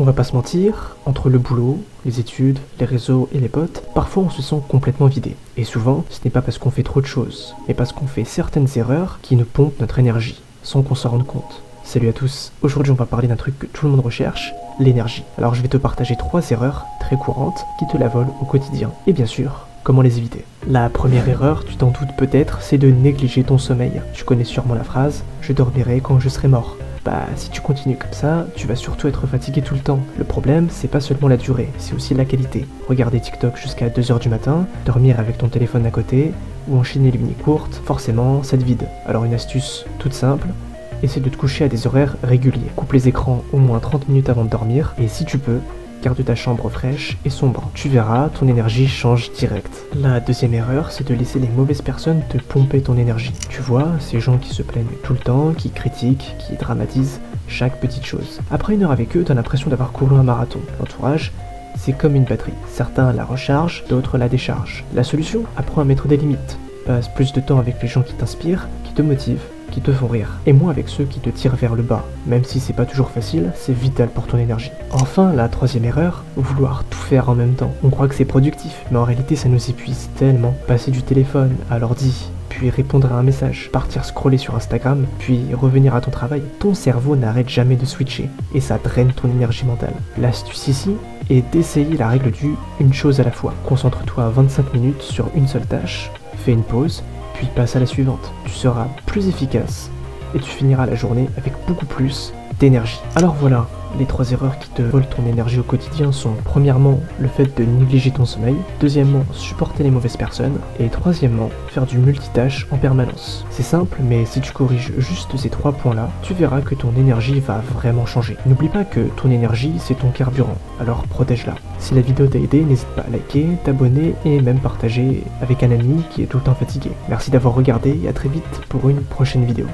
On va pas se mentir, entre le boulot, les études, les réseaux et les potes, parfois on se sent complètement vidé. Et souvent, ce n'est pas parce qu'on fait trop de choses, mais parce qu'on fait certaines erreurs qui nous pompent notre énergie, sans qu'on s'en rende compte. Salut à tous, aujourd'hui on va parler d'un truc que tout le monde recherche, l'énergie. Alors je vais te partager 3 erreurs très courantes qui te la volent au quotidien. Et bien sûr, comment les éviter. La première erreur, tu t'en doutes peut-être, c'est de négliger ton sommeil. Tu connais sûrement la phrase « je dormirai quand je serai mort ». Bah, si tu continues comme ça, tu vas surtout être fatigué tout le temps. Le problème, c'est pas seulement la durée, c'est aussi la qualité. Regarder TikTok jusqu'à 2h du matin, dormir avec ton téléphone à côté, ou enchaîner les nuits courtes, forcément, ça te vide. Alors une astuce toute simple, essaie de te coucher à des horaires réguliers. Coupe les écrans au moins 30 minutes avant de dormir, et si tu peux, garde ta chambre fraîche et sombre. Tu verras, ton énergie change direct. La deuxième erreur, c'est de laisser les mauvaises personnes te pomper ton énergie. Tu vois, ces gens qui se plaignent tout le temps, qui critiquent, qui dramatisent chaque petite chose. Après une heure avec eux, t'as l'impression d'avoir couru un marathon. L'entourage, c'est comme une batterie. Certains la rechargent, d'autres la déchargent. La solution, apprends à mettre des limites. Passe plus de temps avec les gens qui t'inspirent, qui te motivent, qui te font rire, et moins avec ceux qui te tirent vers le bas. Même si c'est pas toujours facile, c'est vital pour ton énergie. Enfin, la troisième erreur, vouloir tout faire en même temps. On croit que c'est productif, mais en réalité ça nous épuise tellement. Passer du téléphone à l'ordi, puis répondre à un message, partir scroller sur Instagram, puis revenir à ton travail. Ton cerveau n'arrête jamais de switcher, et ça draine ton énergie mentale. L'astuce ici est d'essayer la règle du une chose à la fois. Concentre-toi 25 minutes sur une seule tâche, fais une pause, puis passe à la suivante. Tu seras plus efficace et tu finiras la journée avec beaucoup plus d'énergie. Alors voilà, les 3 erreurs qui te volent ton énergie au quotidien sont premièrement le fait de négliger ton sommeil, deuxièmement supporter les mauvaises personnes et troisièmement faire du multitâche en permanence. C'est simple, mais si tu corriges juste ces 3 points-là, tu verras que ton énergie va vraiment changer. N'oublie pas que ton énergie c'est ton carburant, alors protège-la. Si la vidéo t'a aidé, n'hésite pas à liker, t'abonner et même partager avec un ami qui est tout le temps fatigué. Merci d'avoir regardé et à très vite pour une prochaine vidéo.